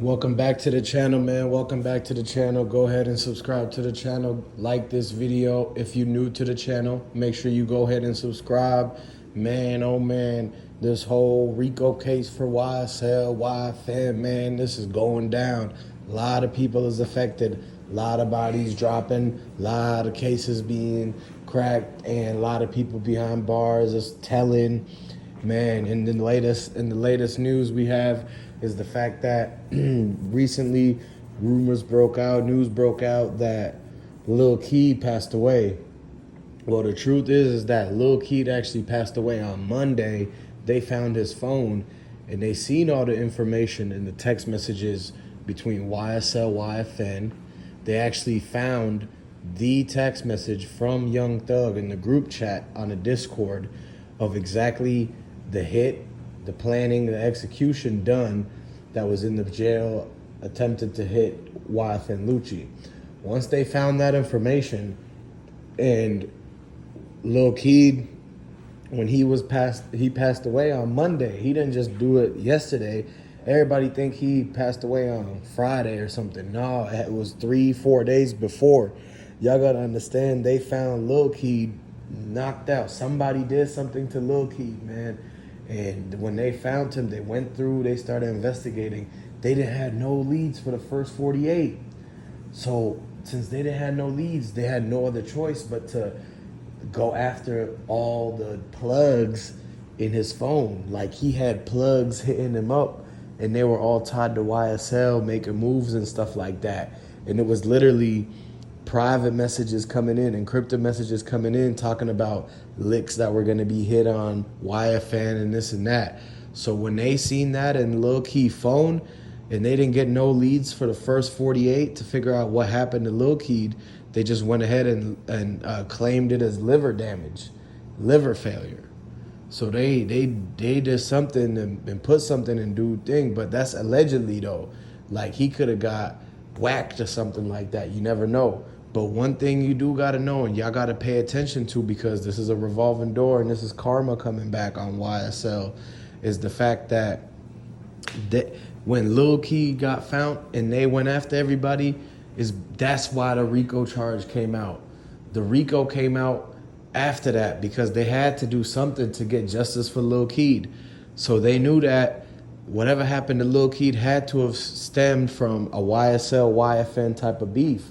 Welcome back to the channel, man. Welcome back to the channel. Go ahead and subscribe to the channel. Like this video. If you're new to the channel, make sure you go ahead and subscribe. Man, oh man, this whole Rico case for YSL, YFN, man, this is going down. A lot of people is affected. A lot of bodies dropping. A lot of cases being cracked, and a lot of people behind bars is telling. Man, in the latest news we have is the fact that recently news broke out that Lil Keed passed away. Well, the truth is that Lil Keed actually passed away on Monday. They found his phone and they seen all the information in the text messages between YSL, YFN. They actually found the text message from Young Thug in the group chat on the Discord of exactly the hit, the planning, the execution done that was in the jail attempted to hit YFN Lucci. Once they found that information, and Lil Keed, when he passed away on Monday. He didn't just do it yesterday. Everybody think he passed away on Friday or something. No, it was 3-4 days before. Y'all gotta understand, they found Lil Keed knocked out. Somebody did something to Lil Keed, man. And when they found him, they went through, they started investigating. They didn't have no leads for the first 48. So since they didn't have no leads, they had no other choice but to go after all the plugs in his phone. Like, he had plugs hitting him up, and they were all tied to YSL, making moves and stuff like that. And it was literally private messages coming in, encrypted messages coming in, talking about licks that were going to be hit on YFN and this and that. So when they seen that in Lil Keed's phone, and they didn't get no leads for the first 48 to figure out what happened to Lil Keed, they just went ahead and claimed it as liver damage, liver failure. So they did something and put something in dude thing, but that's allegedly though. Like, he could have got whacked or something like that. You never know. But one thing you do gotta know, and y'all gotta pay attention to, because this is a revolving door and this is karma coming back on YSL, is the fact that when Lil Keed got found and they went after everybody, that's why the Rico charge came out. The Rico came out after that because they had to do something to get justice for Lil Keed. So they knew that whatever happened to Lil Keed had to have stemmed from a YSL, YFN type of beef.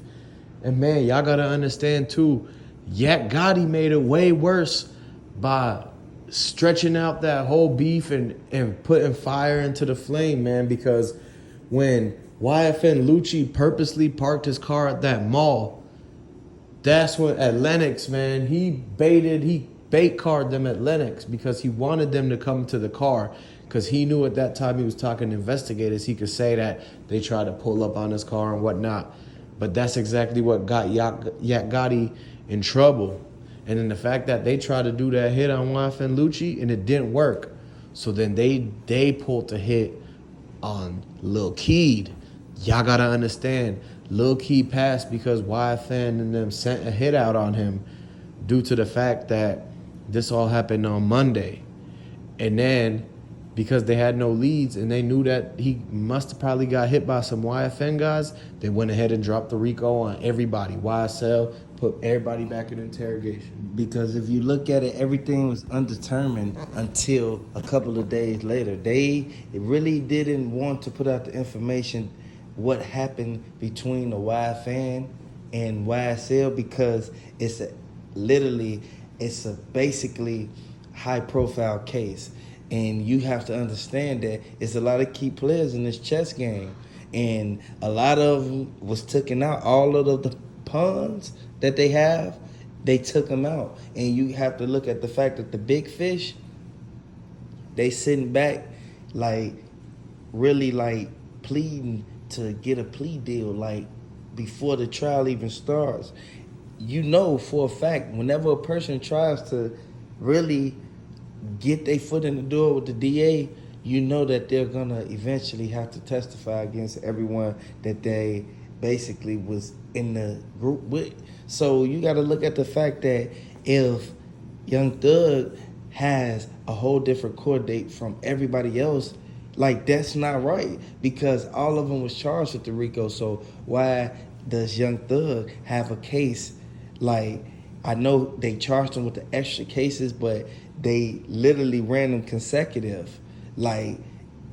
And man, y'all gotta understand too, Gotti made it way worse by stretching out that whole beef and putting fire into the flame, man, because when YFN Lucci purposely parked his car at that mall, that's when at Lennox, man, he bait carded them at Lennox because he wanted them to come to the car, because he knew at that time he was talking to investigators, he could say that they tried to pull up on his car and whatnot. But that's exactly what got Gotti in trouble. And then the fact that they tried to do that hit on YFN Lucci and it didn't work. So then they pulled the hit on Lil Keed. Y'all gotta understand, Lil Keed passed because YFN and them sent a hit out on him due to the fact that this all happened on Monday. And then because they had no leads and they knew that he must have probably got hit by some YFN guys, they went ahead and dropped the Rico on everybody. YSL put everybody back in interrogation. Because if you look at it, everything was undetermined until a couple of days later. They really didn't want to put out the information what happened between the YFN and YSL, because it's a basically high profile case. And you have to understand that it's a lot of key players in this chess game. And a lot of them was taken out. All of the pawns that they have, they took them out. And you have to look at the fact that the big fish, they sitting back like really like pleading to get a plea deal like before the trial even starts. You know for a fact, whenever a person tries to really get their foot in the door with the DA, you know that they're gonna eventually have to testify against everyone that they basically was in the group with. So you gotta look at the fact that if Young Thug has a whole different court date from everybody else, Like, that's not right, because all of them was charged with the RICO. So why does Young Thug have a case? Like, I know they charged him with the extra cases, but they literally ran them consecutive. Like,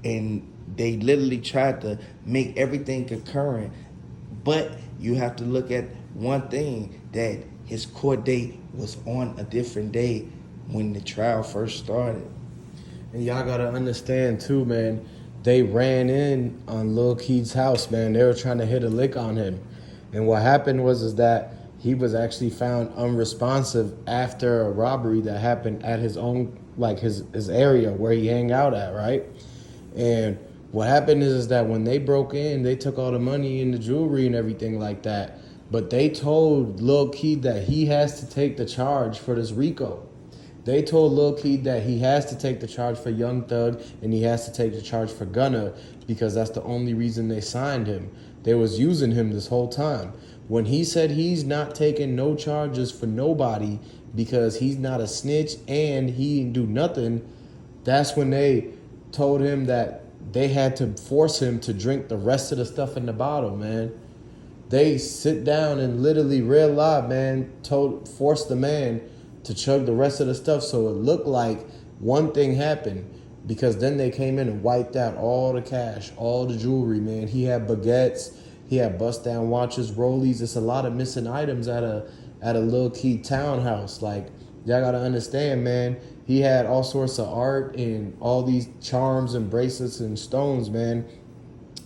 and they literally tried to make everything concurrent. But you have to look at one thing, that his court date was on a different day when the trial first started. And y'all gotta understand too, man. They ran in on Lil Keed's house, man. They were trying to hit a lick on him, and what happened was is that he was actually found unresponsive after a robbery that happened at his own, like his area where he hang out at, right? And what happened is that when they broke in, they took all the money and the jewelry and everything like that. But they told Lil Keed that he has to take the charge for this RICO. They told Lil Keed that he has to take the charge for Young Thug and he has to take the charge for Gunna, because that's the only reason they signed him. They was using him this whole time. When he said he's not taking no charges for nobody because he's not a snitch and he didn't do nothing, that's when they told him that they had to force him to drink the rest of the stuff in the bottle, man. They sit down and literally real live, man, forced the man to chug the rest of the stuff, so it looked like one thing happened, because then they came in and wiped out all the cash, all the jewelry, man. He had baguettes, he had bust down watches, rollies. It's a lot of missing items at a Lil Keed townhouse. Like, y'all gotta understand, man. He had all sorts of art and all these charms and bracelets and stones, man.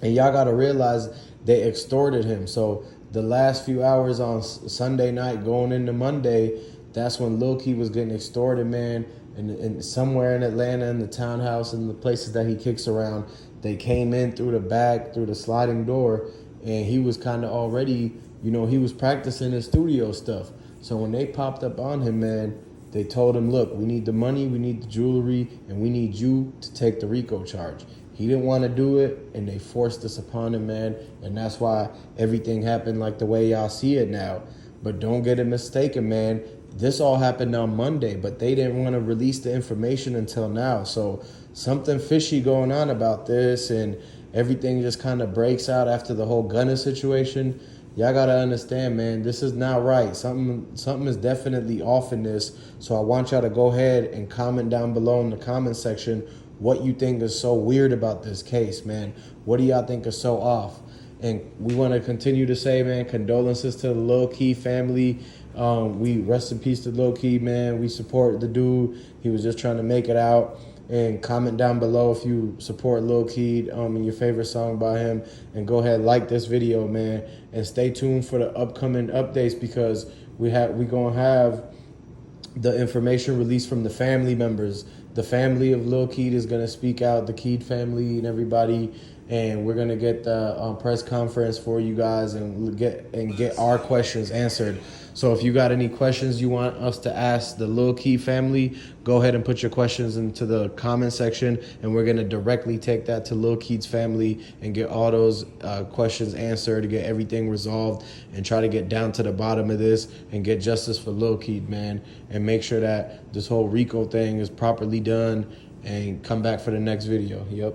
And y'all gotta realize they extorted him. So the last few hours on Sunday night going into Monday, that's when Lil Keed was getting extorted, man. And somewhere in Atlanta, in the townhouse and the places that he kicks around, they came in through the back, through the sliding door, and he was kind of already, he was practicing his studio stuff. So when they popped up on him, man, they told him, look, we need the money, we need the jewelry, and we need you to take the RICO charge. He didn't want to do it, and they forced this upon him, man. And that's why everything happened like the way y'all see it now. But don't get it mistaken, man. This all happened on Monday, but they didn't want to release the information until now. So something fishy going on about this, and everything just kind of breaks out after the whole Gunna situation. Y'all got to understand, man, this is not right. Something is definitely off in this. So I want y'all to go ahead and comment down below in the comment section what you think is so weird about this case, man. What do y'all think is so off? And we want to continue to say, man, condolences to the Lil Keed family. We rest in peace to Lil Keed, man. We support the dude. He was just trying to make it out. And comment down below if you support Lil Keed and your favorite song by him. And go ahead, like this video, man. And stay tuned for the upcoming updates, because we gonna have the information released from the family members. The family of Lil Keed is gonna speak out, the Keed family and everybody. And we're gonna get the press conference for you guys and get our questions answered. So if you got any questions you want us to ask the Lil Keed family, go ahead and put your questions into the comment section, and we're gonna directly take that to Lil Keed's family and get all those questions answered, to get everything resolved, and try to get down to the bottom of this and get justice for Lil Keed, man, and make sure that this whole RICO thing is properly done, and come back for the next video. Yep.